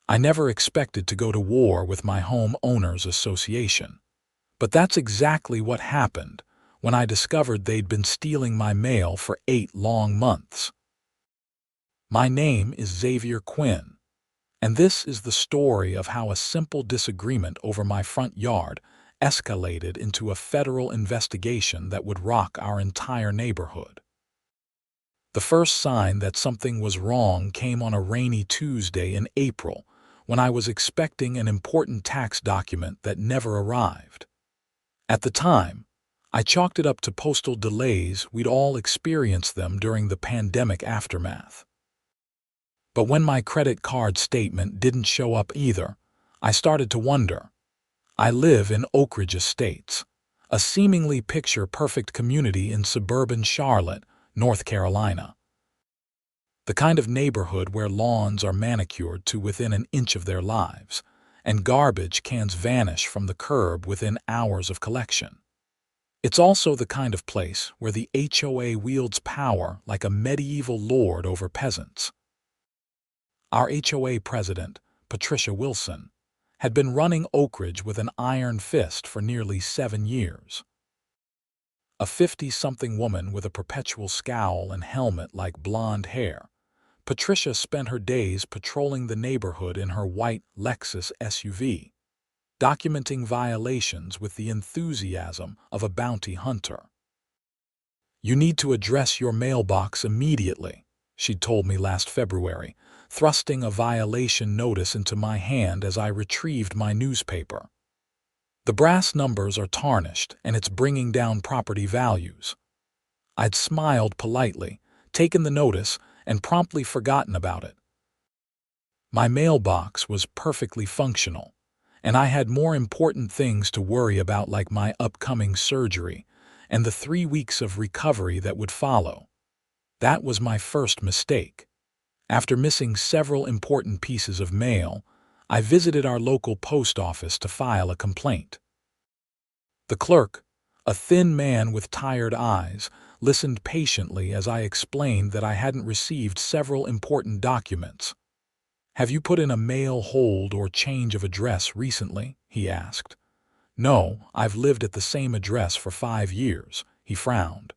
I never expected to go to war with my homeowners association. But that's exactly what happened when I discovered they'd been stealing my mail for 8 long months. My name is Xavier Quinn, and this is the story of how a simple disagreement over my front yard escalated into a federal investigation that would rock our entire neighborhood. The first sign that something was wrong came on a rainy Tuesday in April when I was expecting an important tax document that never arrived. At the time, I chalked it up to postal delays. We'd all experienced them during the pandemic aftermath. But when my credit card statement didn't show up either, I started to wonder. I live in Oakridge Estates, a seemingly picture-perfect community in suburban Charlotte, North Carolina. The kind of neighborhood where lawns are manicured to within an inch of their lives, and garbage cans vanish from the curb within hours of collection. It's also the kind of place where the HOA wields power like a medieval lord over peasants. Our HOA president, Patricia Wilson, had been running Oakridge with an iron fist for nearly 7 years. A 50-something woman with a perpetual scowl and helmet-like blonde hair, Patricia spent her days patrolling the neighborhood in her white Lexus SUV, documenting violations with the enthusiasm of a bounty hunter. "You need to address your mailbox immediately," she'd told me last February, thrusting a violation notice into my hand as I retrieved my newspaper. "The brass numbers are tarnished, and it's bringing down property values." I'd smiled politely, taken the notice, and promptly forgotten about it. My mailbox was perfectly functional, and I had more important things to worry about, like my upcoming surgery and the 3 weeks of recovery that would follow. That was my first mistake. After missing several important pieces of mail, I visited our local post office to file a complaint. The clerk, a thin man with tired eyes, listened patiently as I explained that I hadn't received several important documents. "Have you put in a mail hold or change of address recently?" he asked. "No, I've lived at the same address for 5 years," he frowned.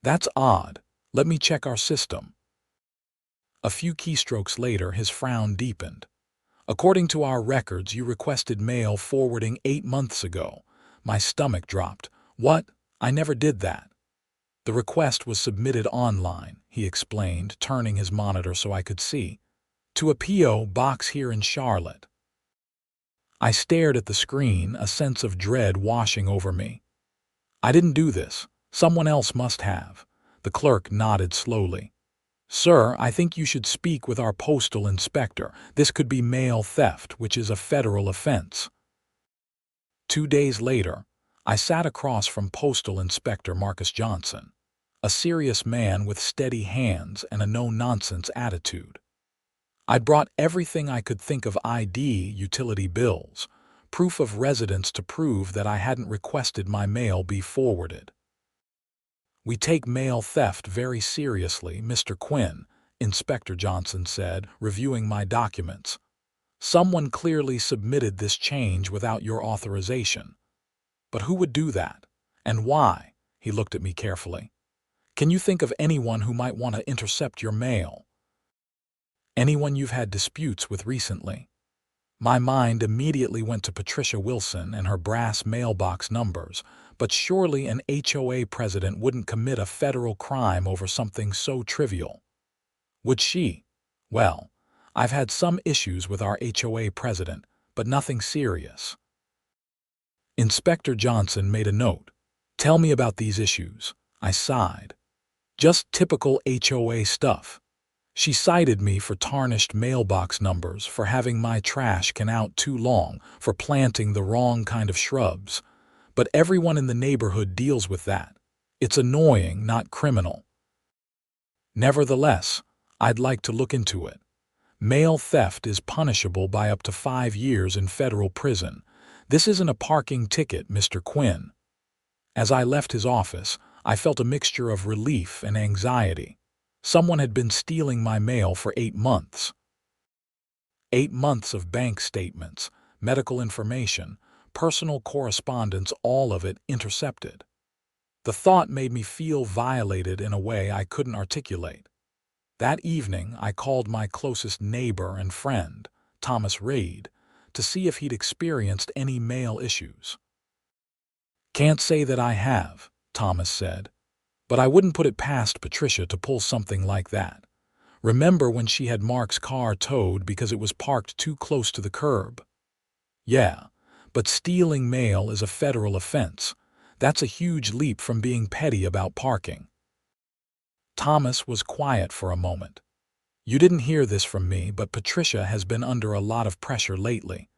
"That's odd. Let me check our system." A few keystrokes later, his frown deepened. "According to our records, you requested mail forwarding 8 months ago." My stomach dropped. "What? I never did that." "The request was submitted online," he explained, turning his monitor so I could see, "to a P.O. box here in Charlotte." I stared at the screen, a sense of dread washing over me. "I didn't do this. Someone else must have." The clerk nodded slowly. "Sir, I think you should speak with our postal inspector. This could be mail theft, which is a federal offense." 2 days later, I sat across from Postal Inspector Marcus Johnson, a serious man with steady hands and a no-nonsense attitude. I'd brought everything I could think of: ID, utility bills, proof of residence to prove that I hadn't requested my mail be forwarded. "We take mail theft very seriously, Mr. Quinn," Inspector Johnson said, reviewing my documents. "Someone clearly submitted this change without your authorization. But who would do that? And why?" He looked at me carefully. "Can you think of anyone who might want to intercept your mail? Anyone you've had disputes with recently?" My mind immediately went to Patricia Wilson and her brass mailbox numbers, but surely an HOA president wouldn't commit a federal crime over something so trivial. Would she? Well, I've had some issues with our HOA president, but nothing serious. Inspector Johnson made a note. "Tell me about these issues." I sighed. "Just typical HOA stuff." She cited me for tarnished mailbox numbers, for having my trash can out too long, for planting the wrong kind of shrubs. But everyone in the neighborhood deals with that. It's annoying, not criminal. Nevertheless, I'd like to look into it. Mail theft is punishable by up to 5 years in federal prison. This isn't a parking ticket, Mr. Quinn. As I left his office, I felt a mixture of relief and anxiety. Someone had been stealing my mail for 8 months. 8 months of bank statements, medical information, personal correspondence, all of it intercepted. The thought made me feel violated in a way I couldn't articulate. That evening, I called my closest neighbor and friend, Thomas Reid, to see if he'd experienced any mail issues. "Can't say that I have," Thomas said, "but I wouldn't put it past Patricia to pull something like that. Remember when she had Mark's car towed because it was parked too close to the curb?" "Yeah, but stealing mail is a federal offense. That's a huge leap from being petty about parking." Thomas was quiet for a moment. "You didn't hear this from me, but Patricia has been under a lot of pressure lately.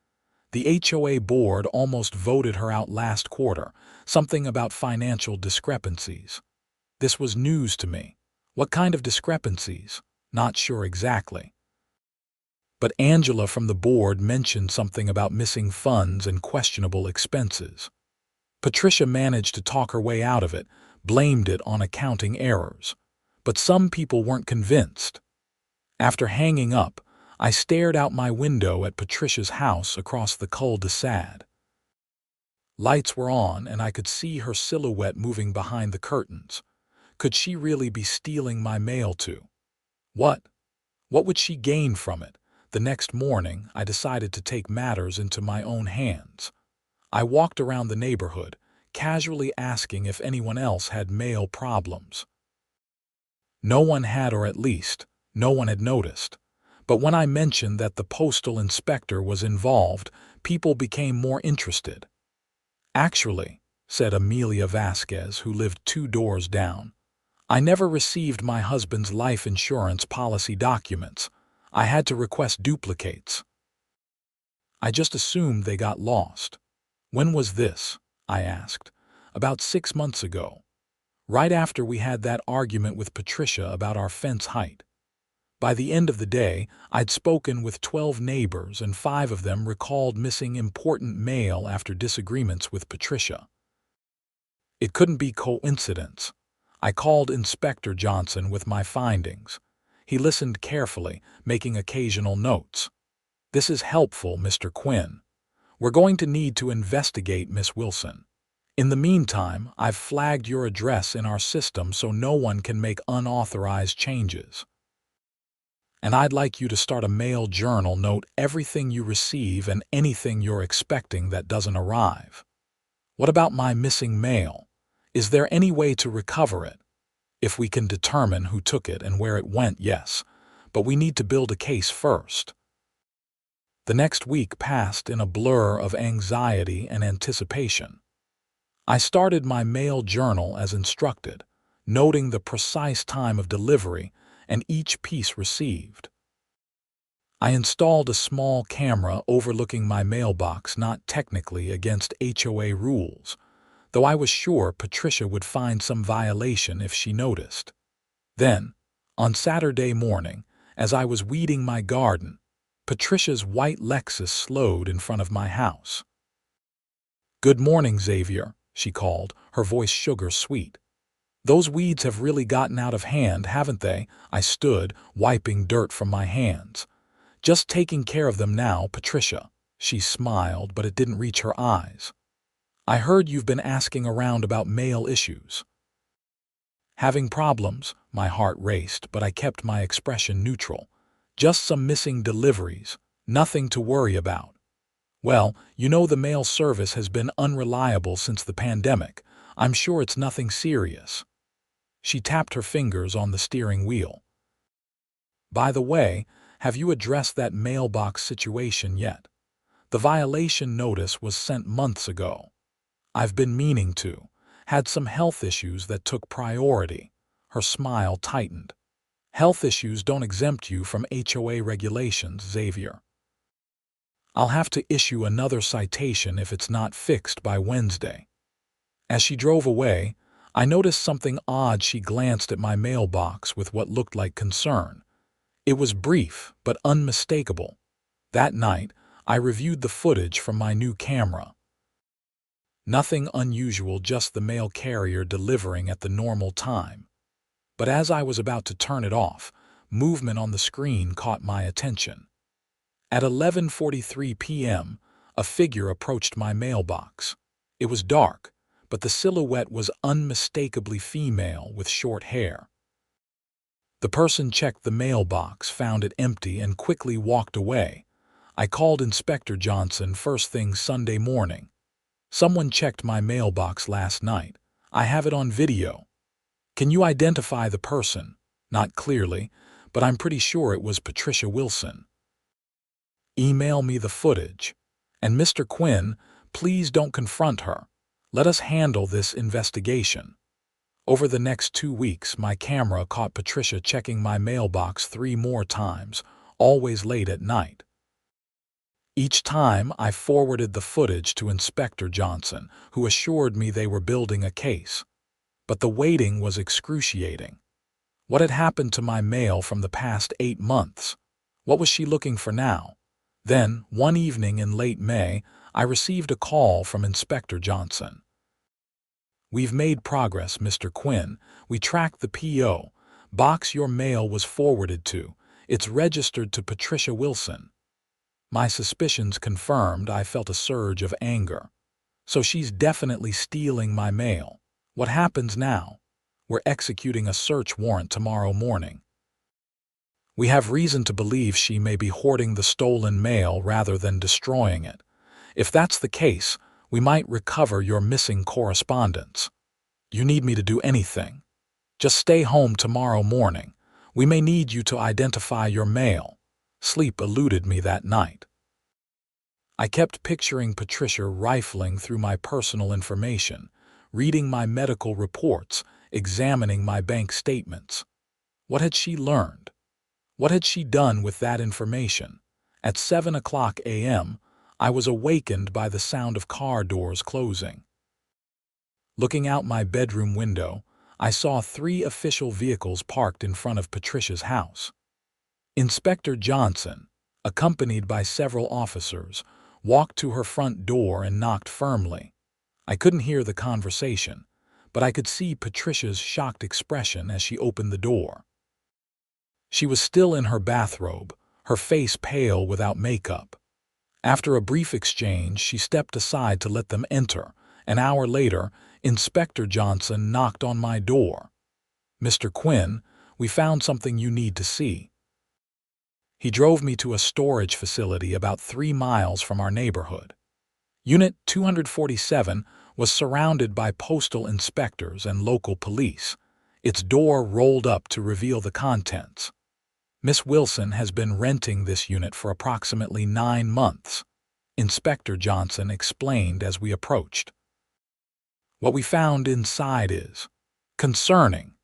The HOA board almost voted her out last quarter, something about financial discrepancies. This was news to me. What kind of discrepancies? Not sure exactly. But Angela from the board mentioned something about missing funds and questionable expenses. Patricia managed to talk her way out of it, blamed it on accounting errors. But some people weren't convinced. After hanging up, I stared out my window at Patricia's house across the cul-de-sac. Lights were on, and I could see her silhouette moving behind the curtains. Could she really be stealing my mail too? What? What would she gain from it? The next morning, I decided to take matters into my own hands. I walked around the neighborhood, casually asking if anyone else had mail problems. No one had, or at least, no one had noticed. But when I mentioned that the postal inspector was involved, people became more interested. "Actually," said Amelia Vasquez, who lived 2 doors down, "I never received my husband's life insurance policy documents. I had to request duplicates. I just assumed they got lost." "When was this?" I asked. "About 6 months ago. Right after we had that argument with Patricia about our fence height. By the end of the day, I'd spoken with 12 neighbors, and 5 of them recalled missing important mail after disagreements with Patricia. It couldn't be coincidence. I called Inspector Johnson with my findings. He listened carefully, making occasional notes. "This is helpful, Mr. Quinn. We're going to need to investigate Miss Wilson. In the meantime, I've flagged your address in our system so no one can make unauthorized changes. And I'd like you to start a mail journal, note everything you receive and anything you're expecting that doesn't arrive. What about my missing mail? Is there any way to recover it? If we can determine who took it and where it went, yes, but we need to build a case first." The next week passed in a blur of anxiety and anticipation. I started my mail journal as instructed, noting the precise time of delivery and each piece received. I installed a small camera overlooking my mailbox, not technically against HOA rules, though I was sure Patricia would find some violation if she noticed. Then, on Saturday morning, as I was weeding my garden, Patricia's white Lexus slowed in front of my house. "Good morning, Xavier," she called, her voice sugar-sweet. "Those weeds have really gotten out of hand, haven't they?" I stood, wiping dirt from my hands. "Just taking care of them now, Patricia." She smiled, but it didn't reach her eyes. "I heard you've been asking around about mail issues." Having problems, my heart raced, but I kept my expression neutral. "Just some missing deliveries, nothing to worry about." "Well, you know the mail service has been unreliable since the pandemic. I'm sure it's nothing serious." She tapped her fingers on the steering wheel. "By the way, have you addressed that mailbox situation yet? The violation notice was sent months ago." "I've been meaning to. Had some health issues that took priority." Her smile tightened. "Health issues don't exempt you from HOA regulations, Xavier. I'll have to issue another citation if it's not fixed by Wednesday." As she drove away, I noticed something odd. She glanced at my mailbox with what looked like concern. It was brief, but unmistakable. That night, I reviewed the footage from my new camera. Nothing unusual, just the mail carrier delivering at the normal time. But as I was about to turn it off, movement on the screen caught my attention. At 11:43 p.m., a figure approached my mailbox. It was dark, but the silhouette was unmistakably female with short hair. The person checked the mailbox, found it empty, and quickly walked away. I called Inspector Johnson first thing Sunday morning. "Someone checked my mailbox last night. I have it on video. Can you identify the person?" "Not clearly, but I'm pretty sure it was Patricia Wilson." "Email me the footage. And Mr. Quinn, please don't confront her. Let us handle this investigation." Over the next 2 weeks, my camera caught Patricia checking my mailbox 3 more times, always late at night. Each time, I forwarded the footage to Inspector Johnson, who assured me they were building a case. But the waiting was excruciating. What had happened to my mail from the past 8 months? What was she looking for now? Then, one evening in late May, I received a call from Inspector Johnson. "We've made progress, Mr. Quinn. We tracked the P.O. box your mail was forwarded to. It's registered to Patricia Wilson." My suspicions confirmed. I felt a surge of anger. So she's definitely stealing my mail. What happens now? "We're executing a search warrant tomorrow morning. We have reason to believe she may be hoarding the stolen mail rather than destroying it. If that's the case, we might recover your missing correspondence. You need me to do anything? Just stay home tomorrow morning. We may need you to identify your mail." Sleep eluded me that night. I kept picturing Patricia rifling through my personal information, reading my medical reports, examining my bank statements. What had she learned? What had she done with that information? At 7:00 a.m., I was awakened by the sound of car doors closing. Looking out my bedroom window, I saw 3 official vehicles parked in front of Patricia's house. Inspector Johnson, accompanied by several officers, walked to her front door and knocked firmly. I couldn't hear the conversation, but I could see Patricia's shocked expression as she opened the door. She was still in her bathrobe, her face pale without makeup. After a brief exchange, she stepped aside to let them enter. An hour later, Inspector Johnson knocked on my door. "Mr. Quinn, we found something you need to see." He drove me to a storage facility about 3 miles from our neighborhood. Unit 247 was surrounded by postal inspectors and local police, its door rolled up to reveal the contents. "Miss Wilson has been renting this unit for approximately 9 months, Inspector Johnson explained as we approached. "What we found inside is concerning."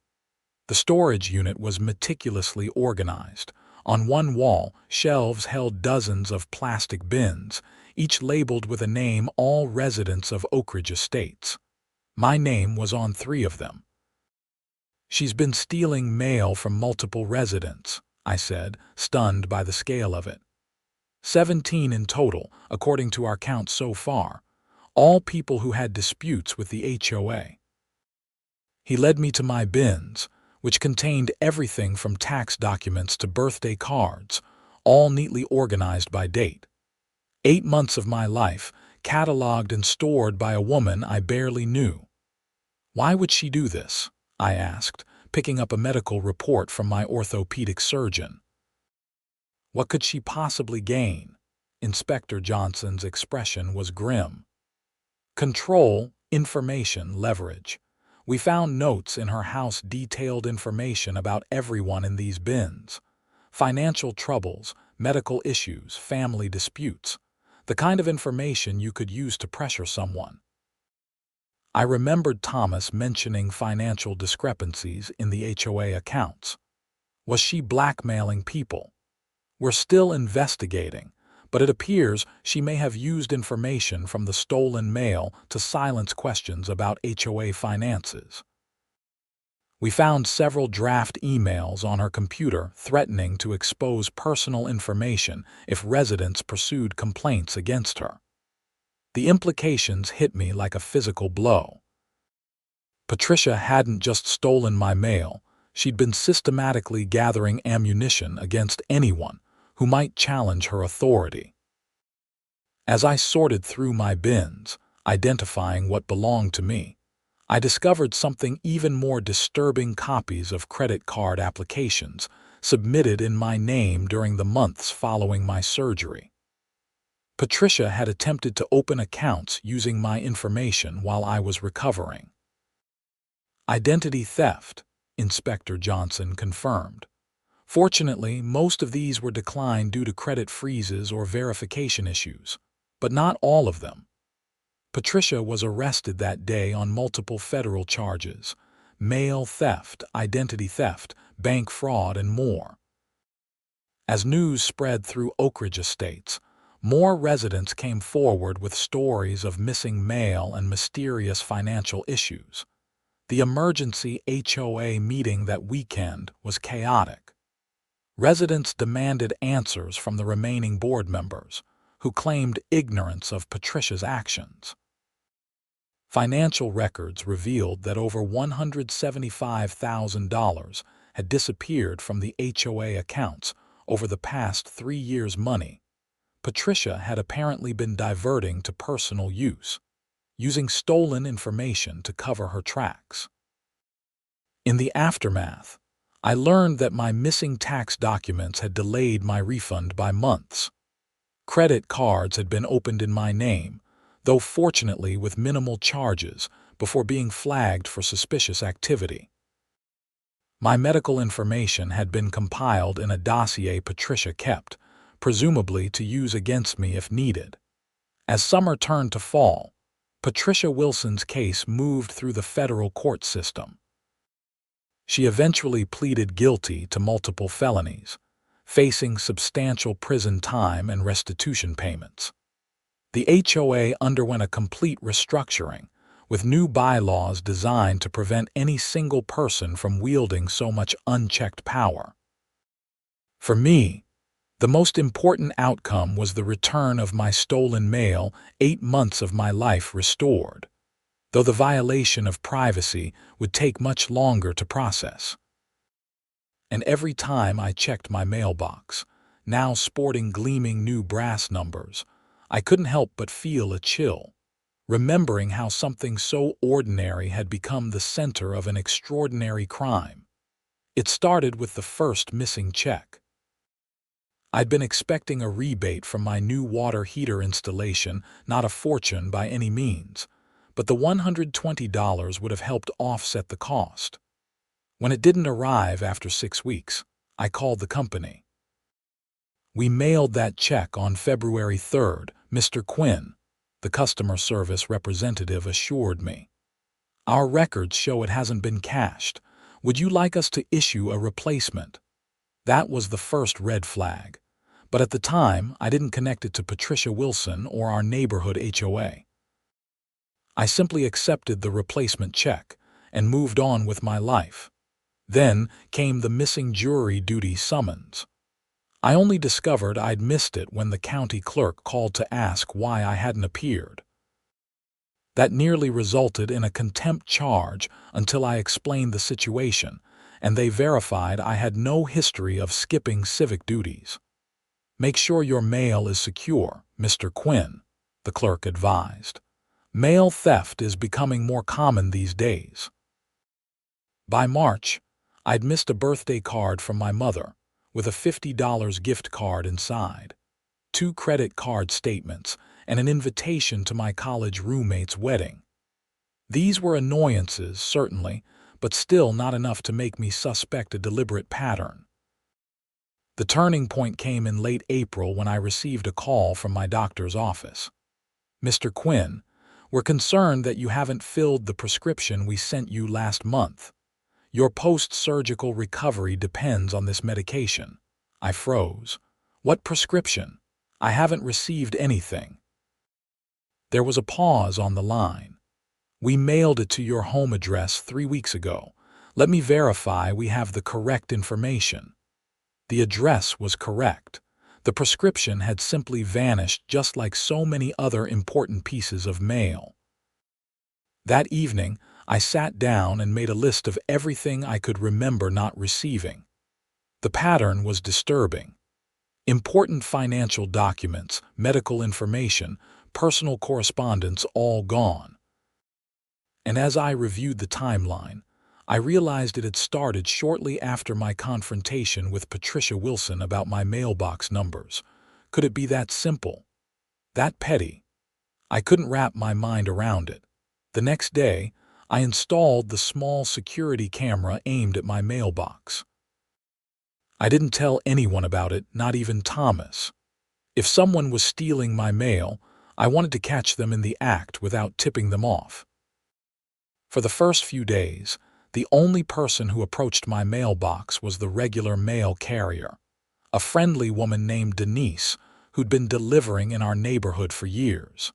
The storage unit was meticulously organized. On one wall, shelves held dozens of plastic bins, each labeled with a name, all residents of Oakridge Estates. My name was on 3 of them. "She's been stealing mail from multiple residents," I said, stunned by the scale of it. 17 in total, according to our count so far, all people who had disputes with the HOA. He led me to my bins, which contained everything from tax documents to birthday cards, all neatly organized by date. 8 months of my life, cataloged and stored by a woman I barely knew. "Why would she do this?" I asked, picking up a medical report from my orthopedic surgeon. "What could she possibly gain?" Inspector Johnson's expression was grim. "Control, information, leverage. We found notes in her house, detailed information about everyone in these bins. Financial troubles, medical issues, family disputes. The kind of information you could use to pressure someone." I remembered Thomas mentioning financial discrepancies in the HOA accounts. Was she blackmailing people? "We're still investigating, but it appears she may have used information from the stolen mail to silence questions about HOA finances." We found several draft emails on her computer threatening to expose personal information if residents pursued complaints against her. The implications hit me like a physical blow. Patricia hadn't just stolen my mail, she'd been systematically gathering ammunition against anyone who might challenge her authority. As I sorted through my bins, identifying what belonged to me, I discovered something even more disturbing: copies of credit card applications submitted in my name during the months following my surgery. Patricia had attempted to open accounts using my information while I was recovering. Identity theft, Inspector Johnson confirmed. Fortunately, most of these were declined due to credit freezes or verification issues, but not all of them. Patricia was arrested that day on multiple federal charges: mail theft, identity theft, bank fraud, and more. As news spread through Oakridge Estates, more residents came forward with stories of missing mail and mysterious financial issues. The emergency HOA meeting that weekend was chaotic. Residents demanded answers from the remaining board members, who claimed ignorance of Patricia's actions. Financial records revealed that over $175,000 had disappeared from the HOA accounts over the past 3 years. Money Patricia had apparently been diverting to personal use, using stolen information to cover her tracks. In the aftermath, I learned that my missing tax documents had delayed my refund by months. Credit cards had been opened in my name, though fortunately with minimal charges, before being flagged for suspicious activity. My medical information had been compiled in a dossier Patricia kept, presumably to use against me if needed. As summer turned to fall, Patricia Wilson's case moved through the federal court system. She eventually pleaded guilty to multiple felonies, facing substantial prison time and restitution payments. The HOA underwent a complete restructuring, with new bylaws designed to prevent any single person from wielding so much unchecked power. For me, the most important outcome was the return of my stolen mail, 8 months of my life restored, though the violation of privacy would take much longer to process. And every time I checked my mailbox, now sporting gleaming new brass numbers, I couldn't help but feel a chill, remembering how something so ordinary had become the center of an extraordinary crime. It started with the first missing check. I'd been expecting a rebate from my new water heater installation, not a fortune by any means, but the $120 would have helped offset the cost. When it didn't arrive after 6 weeks, I called the company. "We mailed that check on February 3rd, Mr. Quinn," the customer service representative assured me. "Our records show it hasn't been cashed. Would you like us to issue a replacement?" That was the first red flag, but at the time I didn't connect it to Patricia Wilson or our neighborhood HOA. I simply accepted the replacement check and moved on with my life. Then came the missing jury duty summons. I only discovered I'd missed it when the county clerk called to ask why I hadn't appeared. That nearly resulted in a contempt charge until I explained the situation, and they verified I had no history of skipping civic duties. "Make sure your mail is secure, Mr. Quinn," the clerk advised. "Mail theft is becoming more common these days." By March, I'd missed a birthday card from my mother, with a $50 gift card inside, 2 credit card statements, and an invitation to my college roommate's wedding. These were annoyances, certainly, but still not enough to make me suspect a deliberate pattern. The turning point came in late April when I received a call from my doctor's office. "Mr. Quinn, we're concerned that you haven't filled the prescription we sent you last month. Your post-surgical recovery depends on this medication." I froze. "What prescription? I haven't received anything." There was a pause on the line. "We mailed it to your home address 3 weeks ago. Let me verify we have the correct information." The address was correct. The prescription had simply vanished, just like so many other important pieces of mail. That evening, I sat down and made a list of everything I could remember not receiving. The pattern was disturbing. Important financial documents, medical information, personal correspondence all gone. And as I reviewed the timeline, I realized it had started shortly after my confrontation with Patricia Wilson about my mailbox numbers. Could it be that simple? That petty? I couldn't wrap my mind around it. The next day, I installed the small security camera aimed at my mailbox. I didn't tell anyone about it, not even Thomas. If someone was stealing my mail, I wanted to catch them in the act without tipping them off. For the first few days, the only person who approached my mailbox was the regular mail carrier, a friendly woman named Denise, who'd been delivering in our neighborhood for years.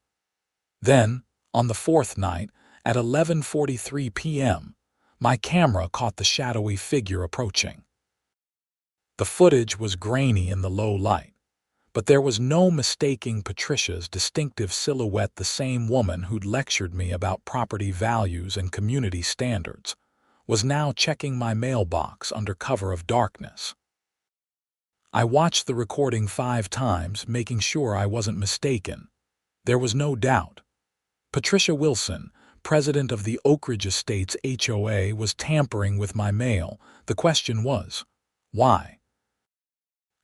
Then, on the fourth night, at 11:43 p.m., my camera caught the shadowy figure approaching. The footage was grainy in the low light, but there was no mistaking Patricia's distinctive silhouette, the same woman who'd lectured me about property values and community standards, was now checking my mailbox under cover of darkness. I watched the recording 5 times, making sure I wasn't mistaken. There was no doubt. Patricia Wilson, president of the Oakridge Estates HOA, was tampering with my mail. The question was, why?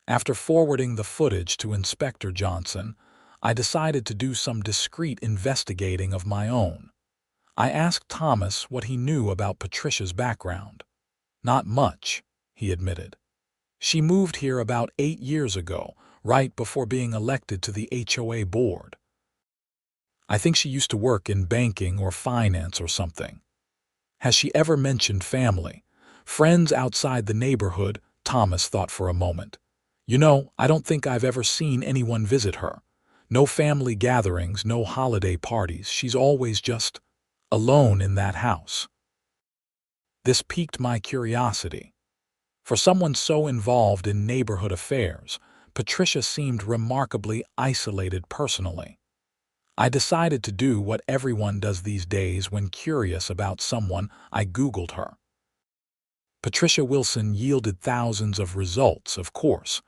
After forwarding the footage to Inspector Johnson, I decided to do some discreet investigating of my own. I asked Thomas what he knew about Patricia's background. Not much, he admitted. She moved here about 8 years ago, right before being elected to the HOA board. I think she used to work in banking or finance or something. Has she ever mentioned family? Friends outside the neighborhood? Thomas thought for a moment. You know, I don't think I've ever seen anyone visit her. No family gatherings, no holiday parties. She's always just alone in that house. This piqued my curiosity. For someone so involved in neighborhood affairs, Patricia seemed remarkably isolated personally. I decided to do what everyone does these days when curious about someone. I Googled her. Patricia Wilson yielded thousands of results, of course,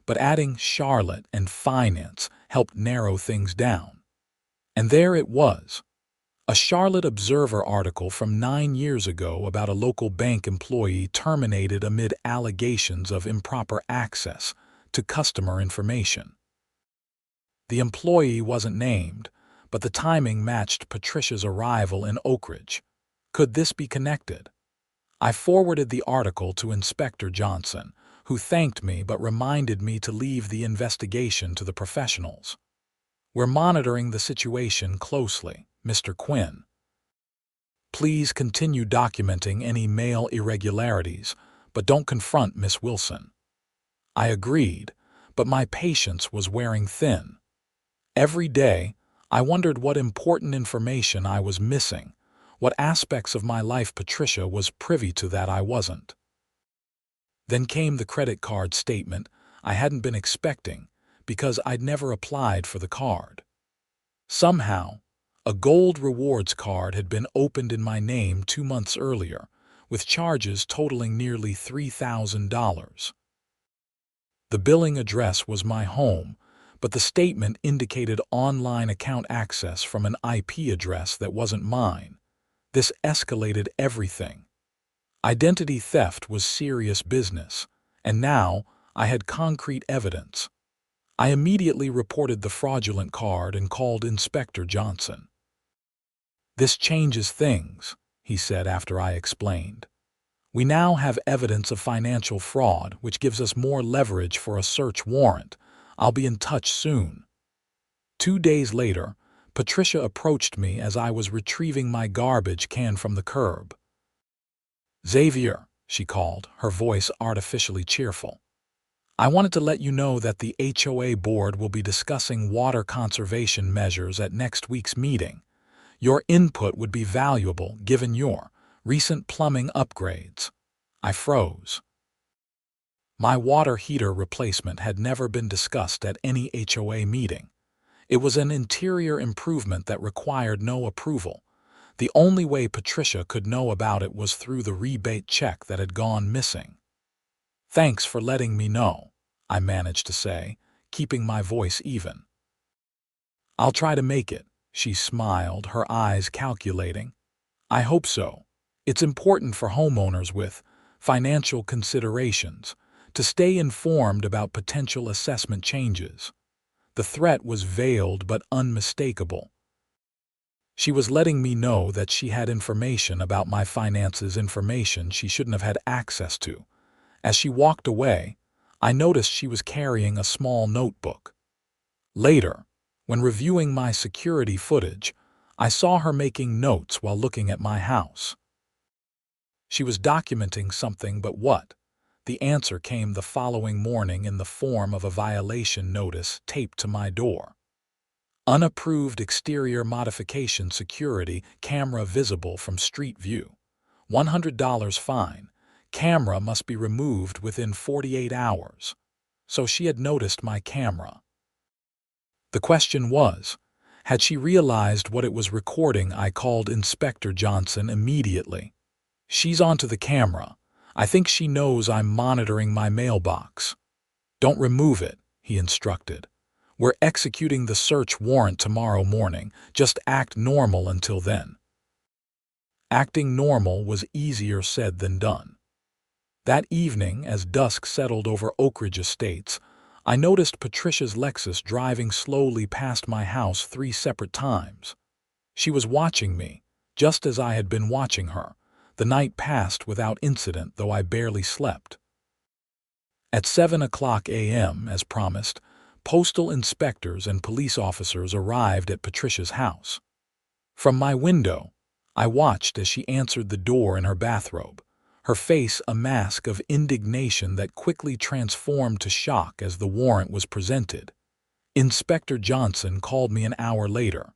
but adding Charlotte and finance helped narrow things down. And there it was. A Charlotte Observer article from 9 years ago about a local bank employee terminated amid allegations of improper access to customer information. The employee wasn't named, but the timing matched Patricia's arrival in Oakridge. Could this be connected? I forwarded the article to Inspector Johnson, who thanked me but reminded me to leave the investigation to the professionals. We're monitoring the situation closely, Mr. Quinn. Please continue documenting any mail irregularities, but don't confront Miss Wilson. I agreed, but my patience was wearing thin. Every day, I wondered what important information I was missing, what aspects of my life Patricia was privy to that I wasn't. Then came the credit card statement I hadn't been expecting because I'd never applied for the card. Somehow, a gold rewards card had been opened in my name 2 months earlier, with charges totaling nearly $3,000. The billing address was my home, but the statement indicated online account access from an IP address that wasn't mine. This escalated everything. Identity theft was serious business, and now I had concrete evidence. I immediately reported the fraudulent card and called Inspector Johnson. This changes things, he said after I explained. We now have evidence of financial fraud, which gives us more leverage for a search warrant. I'll be in touch soon. 2 days later, Patricia approached me as I was retrieving my garbage can from the curb. Xavier, she called, her voice artificially cheerful. I wanted to let you know that the HOA board will be discussing water conservation measures at next week's meeting. Your input would be valuable given your recent plumbing upgrades. I froze. My water heater replacement had never been discussed at any HOA meeting. It was an interior improvement that required no approval. The only way Patricia could know about it was through the rebate check that had gone missing. Thanks for letting me know, I managed to say, keeping my voice even. "I'll try to make it," she smiled, her eyes calculating. "I hope so. It's important for homeowners with financial considerations to stay informed about potential assessment changes." The threat was veiled but unmistakable. She was letting me know that she had information about my finances, information she shouldn't have had access to. As she walked away, I noticed she was carrying a small notebook. Later, when reviewing my security footage, I saw her making notes while looking at my house. She was documenting something, but what? The answer came the following morning in the form of a violation notice taped to my door. Unapproved exterior modification, security camera visible from street view. $100 fine. Camera must be removed within 48 hours. So she had noticed my camera. The question was, had she realized what it was recording? I called Inspector Johnson immediately. "She's onto the camera. I think she knows I'm monitoring my mailbox." "Don't remove it," he instructed. "We're executing the search warrant tomorrow morning. Just act normal until then." Acting normal was easier said than done. That evening, as dusk settled over Oakridge Estates, I noticed Patricia's Lexus driving slowly past my house 3 separate times. She was watching me, just as I had been watching her. The night passed without incident, though I barely slept. At 7:00 a.m., as promised, postal inspectors and police officers arrived at Patricia's house. From my window, I watched as she answered the door in her bathrobe, her face a mask of indignation that quickly transformed to shock as the warrant was presented. Inspector Johnson called me an hour later.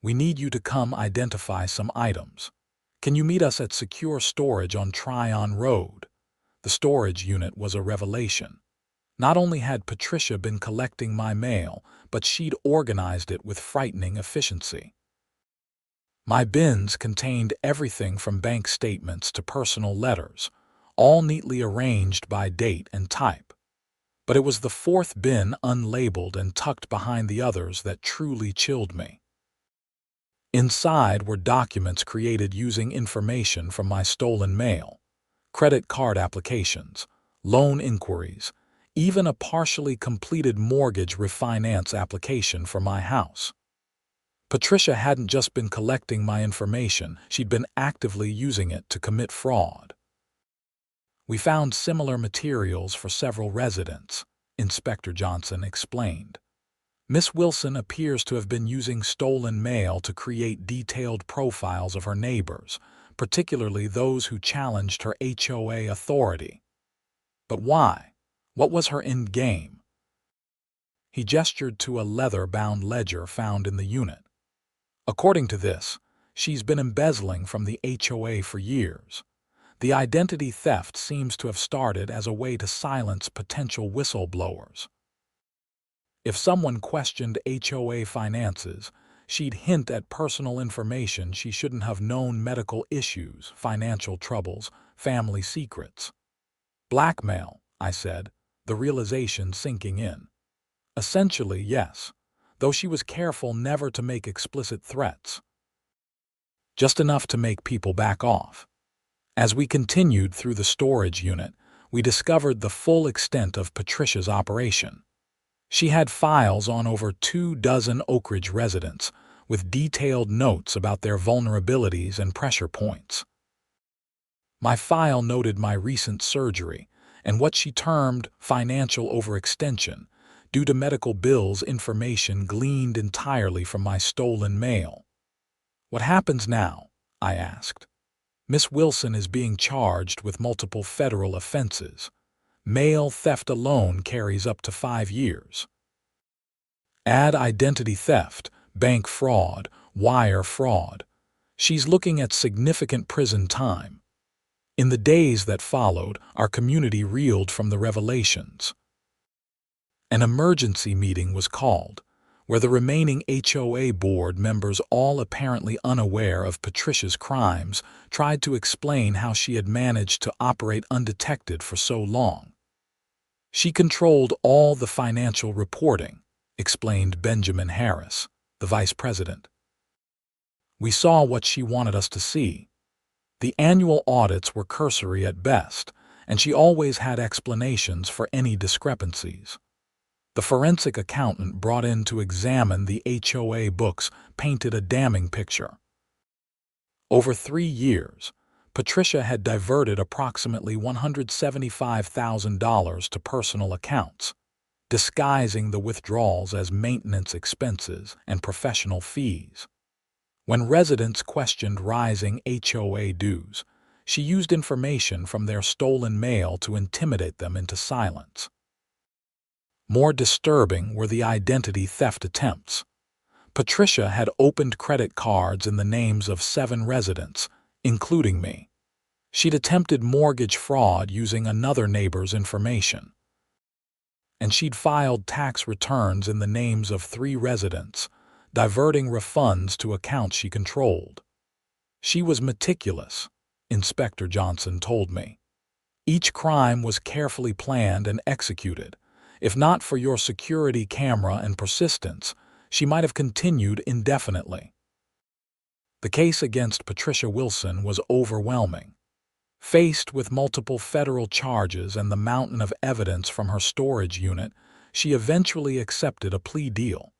"We need you to come identify some items. Can you meet us at secure storage on Tryon Road?" The storage unit was a revelation. Not only had Patricia been collecting my mail, but she'd organized it with frightening efficiency. My bins contained everything from bank statements to personal letters, all neatly arranged by date and type. But it was the 4th bin, unlabeled and tucked behind the others, that truly chilled me. Inside were documents created using information from my stolen mail, credit card applications, loan inquiries, even a partially completed mortgage refinance application for my house. Patricia hadn't just been collecting my information, she'd been actively using it to commit fraud. "We found similar materials for several residents," Inspector Johnson explained. "Miss Wilson appears to have been using stolen mail to create detailed profiles of her neighbors, particularly those who challenged her HOA authority." "But why? What was her end game?" He gestured to a leather-bound ledger found in the unit. "According to this, she's been embezzling from the HOA for years. The identity theft seems to have started as a way to silence potential whistleblowers. If someone questioned HOA finances, she'd hint at personal information she shouldn't have known: medical issues, financial troubles, family secrets." "Blackmail," I said, the realization sinking in. "Essentially, yes, though she was careful never to make explicit threats. Just enough to make people back off." As we continued through the storage unit, we discovered the full extent of Patricia's operation. She had files on over 24 Oakridge residents, with detailed notes about their vulnerabilities and pressure points. My file noted my recent surgery and what she termed financial overextension due to medical bills, information gleaned entirely from my stolen mail. "What happens now?" I asked. "Miss Wilson is being charged with multiple federal offenses. Mail theft alone carries up to 5 years. Add identity theft, bank fraud, wire fraud. She's looking at significant prison time." In the days that followed, our community reeled from the revelations. An emergency meeting was called, where the remaining HOA board members, all apparently unaware of Patricia's crimes, tried to explain how she had managed to operate undetected for so long. She controlled all the financial reporting, explained Benjamin Harris, the vice president. We saw what she wanted us to see. The annual audits were cursory at best, and she always had explanations for any discrepancies. The forensic accountant brought in to examine the HOA books painted a damning picture. Over 3 years, Patricia had diverted approximately $175,000 to personal accounts, disguising the withdrawals as maintenance expenses and professional fees. When residents questioned rising HOA dues, she used information from their stolen mail to intimidate them into silence. More disturbing were the identity theft attempts. Patricia had opened credit cards in the names of 7 residents, including me. She'd attempted mortgage fraud using another neighbor's information. And she'd filed tax returns in the names of 3 residents, diverting refunds to accounts she controlled. She was meticulous, Inspector Johnson told me. Each crime was carefully planned and executed. If not for your security camera and persistence, she might have continued indefinitely. The case against Patricia Wilson was overwhelming. Faced with multiple federal charges and the mountain of evidence from her storage unit, she eventually accepted a plea deal.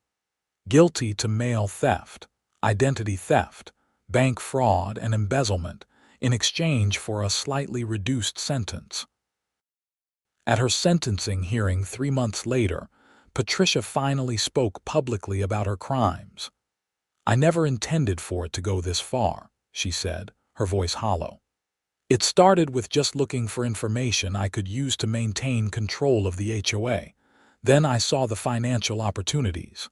Guilty to mail theft, identity theft, bank fraud, and embezzlement, in exchange for a slightly reduced sentence. At her sentencing hearing 3 months later, Patricia finally spoke publicly about her crimes. "I never intended for it to go this far," she said, her voice hollow. "It started with just looking for information I could use to maintain control of the HOA. Then I saw the financial opportunities.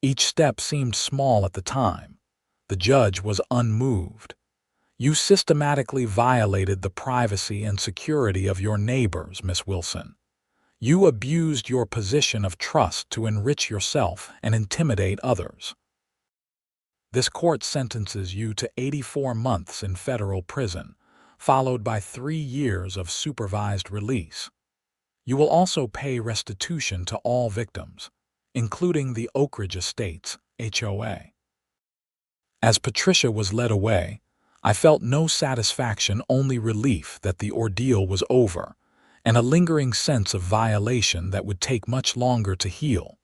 Each step seemed small at the time. The judge was unmoved. You systematically violated the privacy and security of your neighbors, Miss Wilson. You abused your position of trust to enrich yourself and intimidate others. This court sentences you to 84 months in federal prison, followed by 3 years of supervised release. You will also pay restitution to all victims, including the Oakridge Estates, HOA." As Patricia was led away, I felt no satisfaction, only relief that the ordeal was over, and a lingering sense of violation that would take much longer to heal.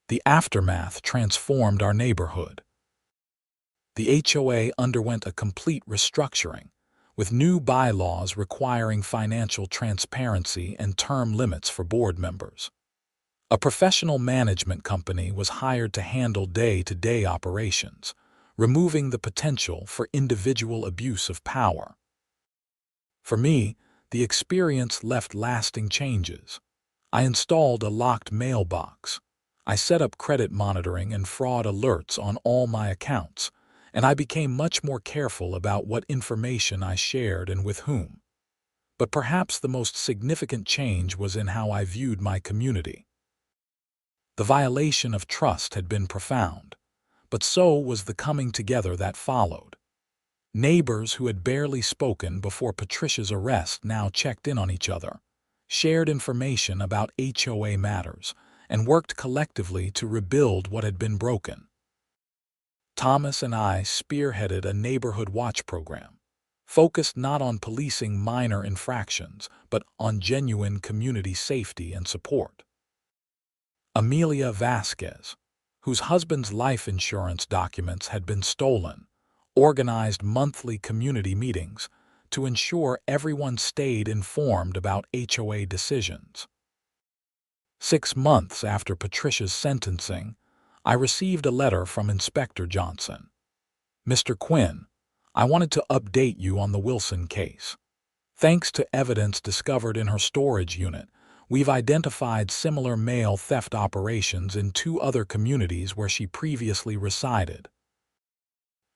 The aftermath transformed our neighborhood. The HOA underwent a complete restructuring, with new bylaws requiring financial transparency and term limits for board members. A professional management company was hired to handle day-to-day operations, removing the potential for individual abuse of power. For me, the experience left lasting changes. I installed a locked mailbox. I set up credit monitoring and fraud alerts on all my accounts, and I became much more careful about what information I shared and with whom. But perhaps the most significant change was in how I viewed my community. The violation of trust had been profound, but so was the coming together that followed. Neighbors who had barely spoken before Patricia's arrest now checked in on each other, shared information about HOA matters, and worked collectively to rebuild what had been broken. Thomas and I spearheaded a neighborhood watch program, focused not on policing minor infractions, but on genuine community safety and support. Amelia Vasquez, whose husband's life insurance documents had been stolen, organized monthly community meetings to ensure everyone stayed informed about HOA decisions. 6 months after Patricia's sentencing, I received a letter from Inspector Johnson. "Mr. Quinn, I wanted to update you on the Wilson case. Thanks to evidence discovered in her storage unit, we've identified similar mail theft operations in 2 other communities where she previously resided.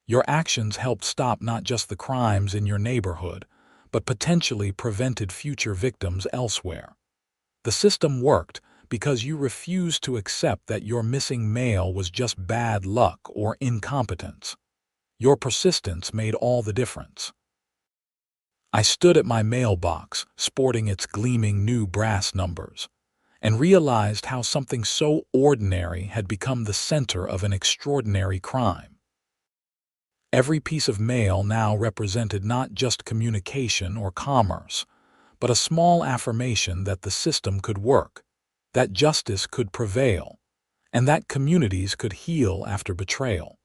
Your actions helped stop not just the crimes in your neighborhood, but potentially prevented future victims elsewhere. The system worked because you refused to accept that your missing mail was just bad luck or incompetence. Your persistence made all the difference." I stood at my mailbox, sporting its gleaming new brass numbers, and realized how something so ordinary had become the center of an extraordinary crime. Every piece of mail now represented not just communication or commerce, but a small affirmation that the system could work, that justice could prevail, and that communities could heal after betrayal.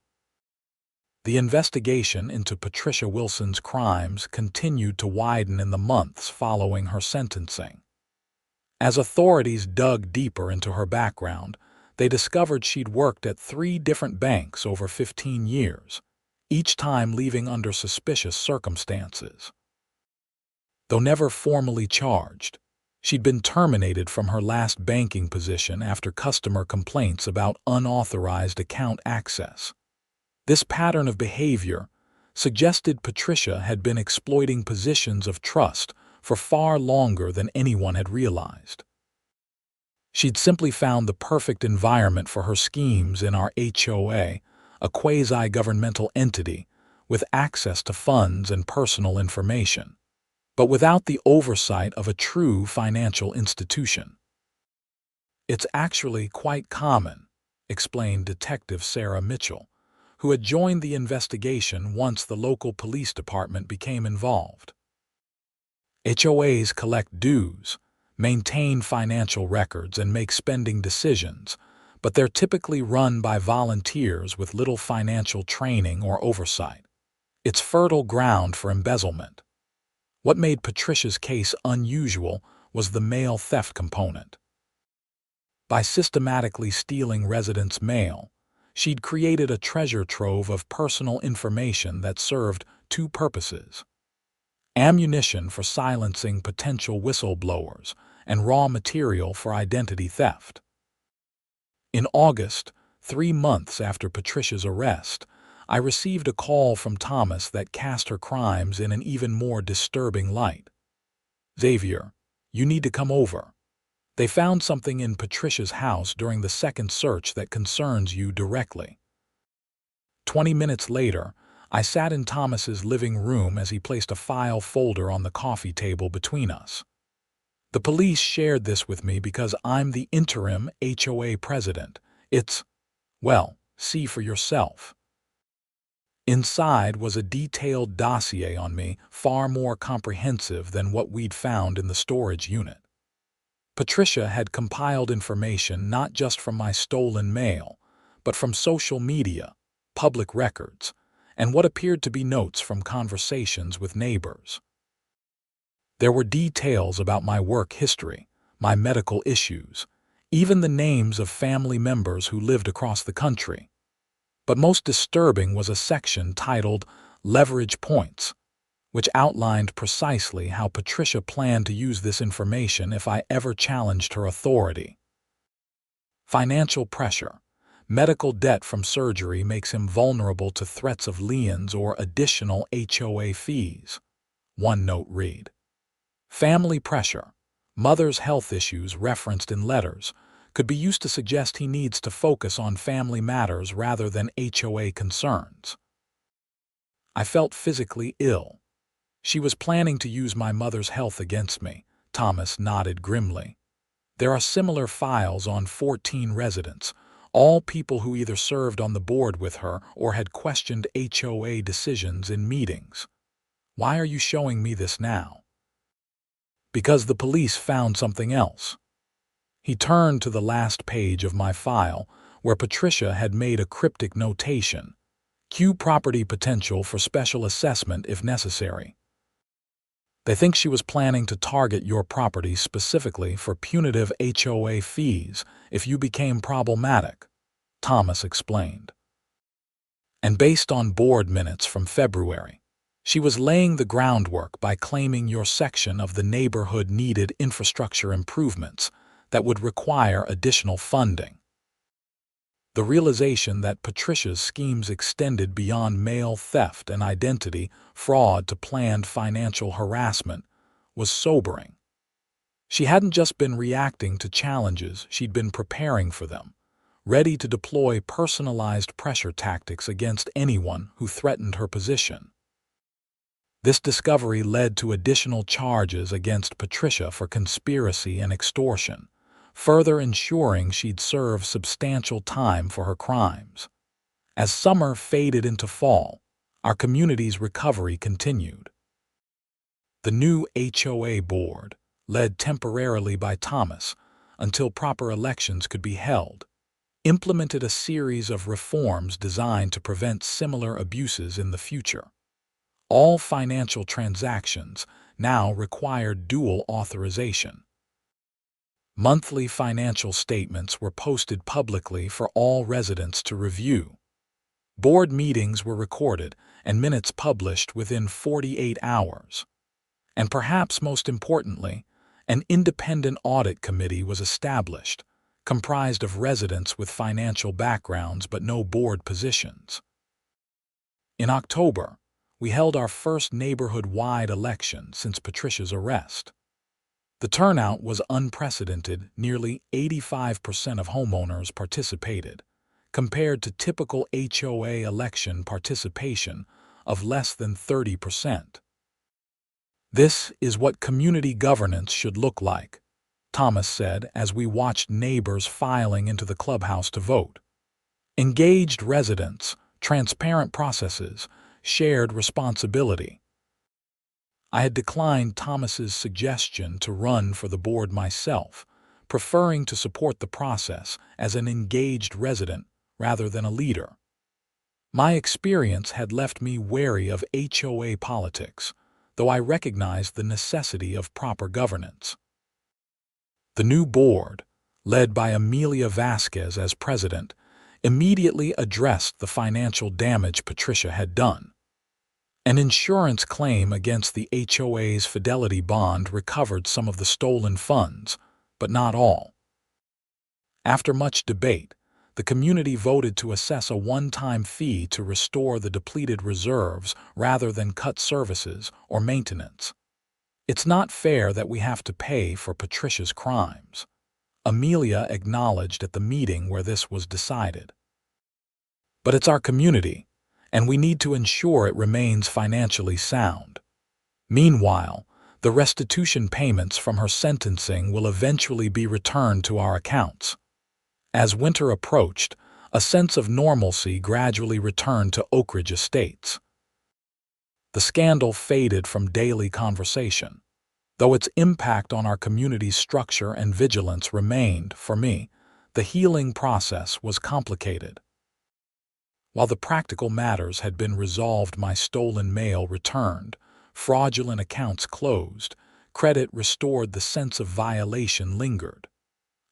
The investigation into Patricia Wilson's crimes continued to widen in the months following her sentencing. As authorities dug deeper into her background, they discovered she'd worked at 3 different banks over 15 years, each time leaving under suspicious circumstances. Though never formally charged, she'd been terminated from her last banking position after customer complaints about unauthorized account access. This pattern of behavior suggested Patricia had been exploiting positions of trust for far longer than anyone had realized. She'd simply found the perfect environment for her schemes in our HOA, a quasi-governmental entity with access to funds and personal information, but without the oversight of a true financial institution. "It's actually quite common," explained Detective Sarah Mitchell, who had joined the investigation once the local police department became involved. HOAs collect dues, maintain financial records, and make spending decisions, but they're typically run by volunteers with little financial training or oversight. It's fertile ground for embezzlement. What made Patricia's case unusual was the mail theft component. By systematically stealing residents' mail, she'd created a treasure trove of personal information that served 2 purposes: ammunition for silencing potential whistleblowers and raw material for identity theft. In August, 3 months after Patricia's arrest, I received a call from Thomas that cast her crimes in an even more disturbing light. "Xavier, you need to come over. They found something in Patricia's house during the second search that concerns you directly." 20 minutes later, I sat in Thomas's living room as he placed a file folder on the coffee table between us. "The police shared this with me because I'm the interim HOA president. It's, well, see for yourself." Inside was a detailed dossier on me, far more comprehensive than what we'd found in the storage unit. Patricia had compiled information not just from my stolen mail, but from social media, public records, and what appeared to be notes from conversations with neighbors. There were details about my work history, my medical issues, even the names of family members who lived across the country. But most disturbing was a section titled "Leverage Points," which outlined precisely how Patricia planned to use this information if I ever challenged her authority. Financial pressure. Medical debt from surgery makes him vulnerable to threats of liens or additional HOA fees, one note read. Family pressure. Mother's health issues referenced in letters could be used to suggest he needs to focus on family matters rather than HOA concerns. I felt physically ill. "She was planning to use my mother's health against me," Thomas nodded grimly. "There are similar files on 14 residents, all people who either served on the board with her or had questioned HOA decisions in meetings. Why are you showing me this now?" "Because the police found something else." He turned to the last page of my file, where Patricia had made a cryptic notation: "Q property potential for special assessment if necessary." "They think she was planning to target your property specifically for punitive HOA fees if you became problematic," Thomas explained. "And based on board minutes from February, she was laying the groundwork by claiming your section of the neighborhood needed infrastructure improvements that would require additional funding." The realization that Patricia's schemes extended beyond mail theft and identity fraud to planned financial harassment was sobering. She hadn't just been reacting to challenges, she'd been preparing for them, ready to deploy personalized pressure tactics against anyone who threatened her position. This discovery led to additional charges against Patricia for conspiracy and extortion, further ensuring she'd serve substantial time for her crimes. As summer faded into fall, our community's recovery continued. The new HOA board, led temporarily by Thomas until proper elections could be held, implemented a series of reforms designed to prevent similar abuses in the future. All financial transactions now required dual authorization. Monthly financial statements were posted publicly for all residents to review. Board meetings were recorded and minutes published within 48 hours. And perhaps most importantly, an independent audit committee was established, comprised of residents with financial backgrounds but no board positions. In October, we held our first neighborhood-wide election since Patricia's arrest. The turnout was unprecedented. Nearly 85% of homeowners participated, compared to typical HOA election participation of less than 30%. "This is what community governance should look like," Thomas said as we watched neighbors filing into the clubhouse to vote. "Engaged residents, transparent processes, shared responsibility." I had declined Thomas's suggestion to run for the board myself, preferring to support the process as an engaged resident rather than a leader. My experience had left me wary of HOA politics, though I recognized the necessity of proper governance. The new board, led by Amelia Vasquez as president, immediately addressed the financial damage Patricia had done. An insurance claim against the HOA's fidelity bond recovered some of the stolen funds, but not all. After much debate, the community voted to assess a one-time fee to restore the depleted reserves rather than cut services or maintenance. "It's not fair that we have to pay for Patricia's crimes," Amelia acknowledged at the meeting where this was decided. "But it's our community, and we need to ensure it remains financially sound." Meanwhile, the restitution payments from her sentencing will eventually be returned to our accounts. As winter approached, a sense of normalcy gradually returned to Oakridge Estates. The scandal faded from daily conversation, though its impact on our community's structure and vigilance remained. For me, the healing process was complicated. While the practical matters had been resolved, my stolen mail returned, fraudulent accounts closed, credit restored, the sense of violation lingered.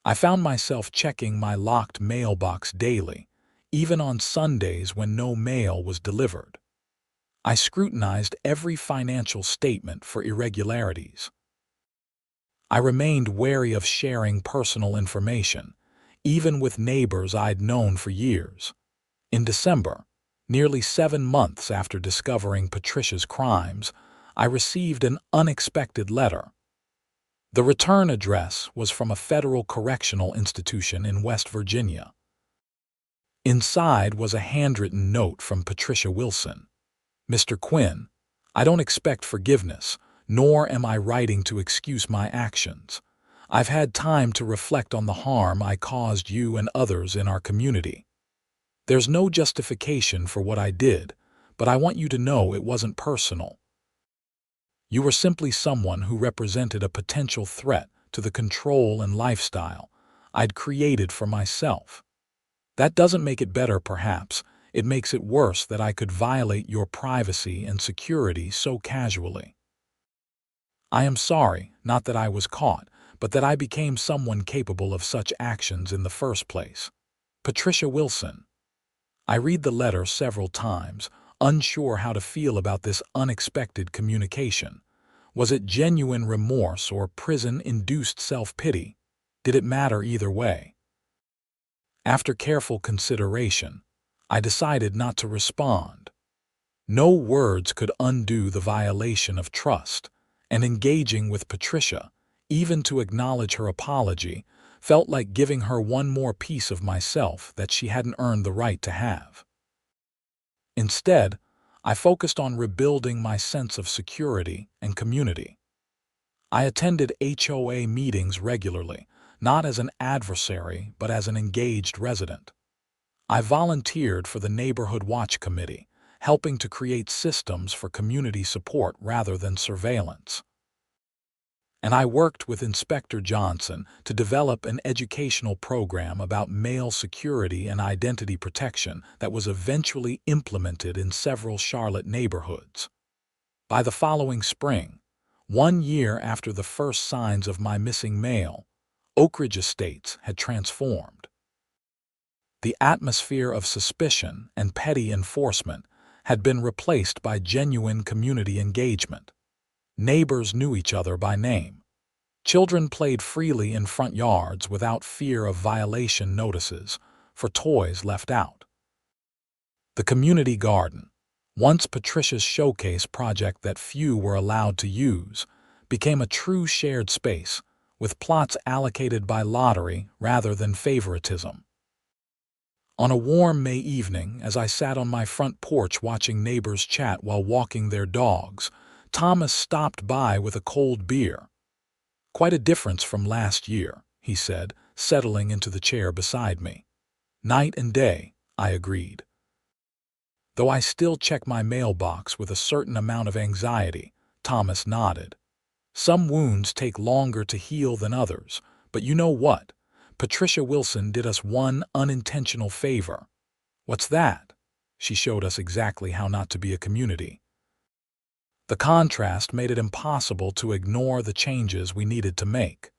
I found myself checking my locked mailbox daily, even on Sundays when no mail was delivered. I scrutinized every financial statement for irregularities. I remained wary of sharing personal information, even with neighbors I'd known for years. In December, nearly 7 months after discovering Patricia's crimes, I received an unexpected letter. The return address was from a federal correctional institution in West Virginia. Inside was a handwritten note from Patricia Wilson. "Mr. Quinn, I don't expect forgiveness, nor am I writing to excuse my actions. I've had time to reflect on the harm I caused you and others in our community. There's no justification for what I did, but I want you to know it wasn't personal. You were simply someone who represented a potential threat to the control and lifestyle I'd created for myself. That doesn't make it better, perhaps. It makes it worse that I could violate your privacy and security so casually. I am sorry, not that I was caught, but that I became someone capable of such actions in the first place. Patricia Wilson." I read the letter several times, unsure how to feel about this unexpected communication. Was it genuine remorse or prison-induced self-pity? Did it matter either way? After careful consideration, I decided not to respond. No words could undo the violation of trust, and engaging with Patricia, even to acknowledge her apology, felt like giving her one more piece of myself that she hadn't earned the right to have. Instead, I focused on rebuilding my sense of security and community. I attended HOA meetings regularly, not as an adversary but as an engaged resident. I volunteered for the Neighborhood Watch Committee, helping to create systems for community support rather than surveillance. And I worked with Inspector Johnson to develop an educational program about mail security and identity protection that was eventually implemented in several Charlotte neighborhoods. By the following spring, 1 year after the first signs of my missing mail, Oakridge Estates had transformed. The atmosphere of suspicion and petty enforcement had been replaced by genuine community engagement. Neighbors knew each other by name. Children played freely in front yards without fear of violation notices for toys left out. The community garden, once Patricia's showcase project that few were allowed to use, became a true shared space, with plots allocated by lottery rather than favoritism. On a warm May evening, as I sat on my front porch watching neighbors chat while walking their dogs, Thomas stopped by with a cold beer. "Quite a difference from last year," he said, settling into the chair beside me. "Night and day," I agreed. "Though I still check my mailbox with a certain amount of anxiety," Thomas nodded. "Some wounds take longer to heal than others, but you know what? Patricia Wilson did us one unintentional favor." "What's that?" She showed us exactly how not to be a community. The contrast made it impossible to ignore the changes we needed to make.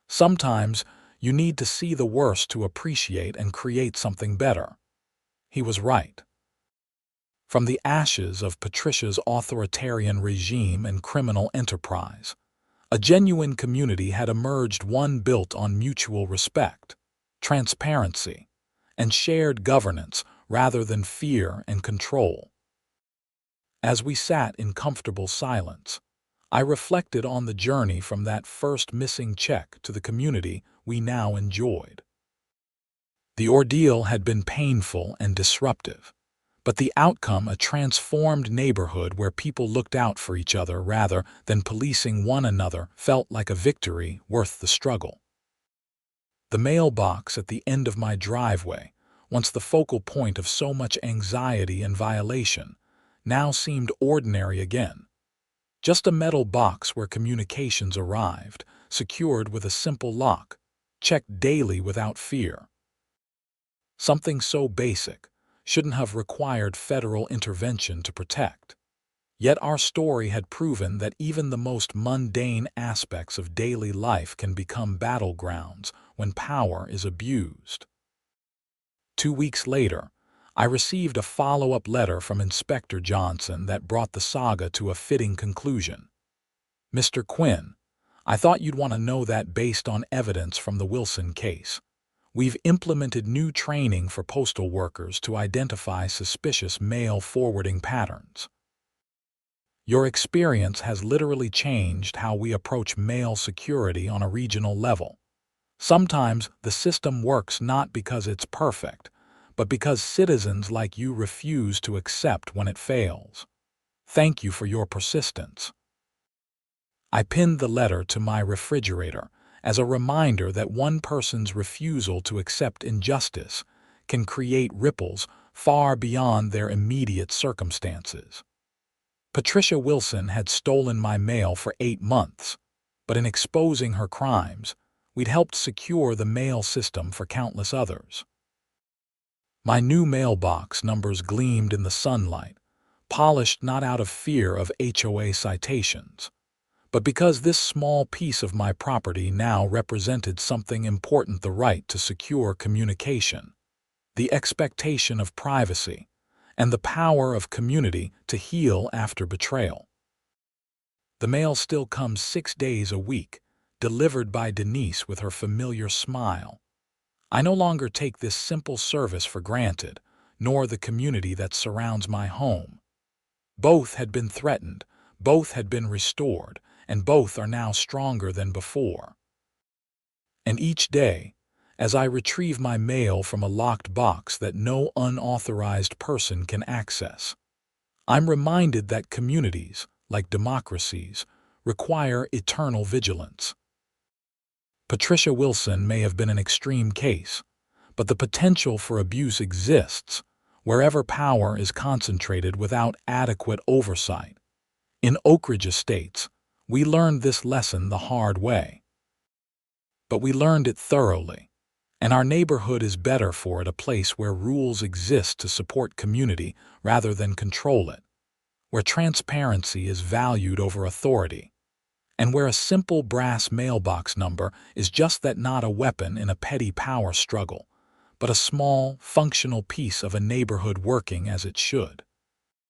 Sometimes you need to see the worst to appreciate and create something better. He was right. From the ashes of Patricia's authoritarian regime and criminal enterprise, a genuine community had emerged, one built on mutual respect, transparency, and shared governance rather than fear and control. As we sat in comfortable silence, I reflected on the journey from that first missing check to the community we now enjoyed. The ordeal had been painful and disruptive, but the outcome, a transformed neighborhood where people looked out for each other rather than policing one another, felt like a victory worth the struggle. The mailbox at the end of my driveway, once the focal point of so much anxiety and violation, now seemed ordinary again. Just a metal box where communications arrived, secured with a simple lock, checked daily without fear. Something so basic shouldn't have required federal intervention to protect. Yet our story had proven that even the most mundane aspects of daily life can become battlegrounds when power is abused. 2 weeks later, I received a follow-up letter from Inspector Johnson that brought the saga to a fitting conclusion. "Mr. Quinn, I thought you'd want to know that based on evidence from the Wilson case, we've implemented new training for postal workers to identify suspicious mail forwarding patterns. Your experience has literally changed how we approach mail security on a regional level. Sometimes the system works not because it's perfect, but because citizens like you refuse to accept when it fails. Thank you for your persistence." I pinned the letter to my refrigerator as a reminder that one person's refusal to accept injustice can create ripples far beyond their immediate circumstances. Patricia Wilson had stolen my mail for 8 months, but in exposing her crimes, we'd helped secure the mail system for countless others. My new mailbox numbers gleamed in the sunlight, polished not out of fear of HOA citations, but because this small piece of my property now represented something important: the right to secure communication, the expectation of privacy, and the power of community to heal after betrayal. The mail still comes 6 days a week, delivered by Denise with her familiar smile. I no longer take this simple service for granted, nor the community that surrounds my home. Both had been threatened, both had been restored, and both are now stronger than before. And each day, as I retrieve my mail from a locked box that no unauthorized person can access, I'm reminded that communities, like democracies, require eternal vigilance. Patricia Wilson may have been an extreme case, but the potential for abuse exists wherever power is concentrated without adequate oversight. In Oakridge Estates, we learned this lesson the hard way. But we learned it thoroughly, and our neighborhood is better for it, a place where rules exist to support community rather than control it, where transparency is valued over authority, and where a simple brass mailbox number is just that, not a weapon in a petty power struggle, but a small, functional piece of a neighborhood working as it should.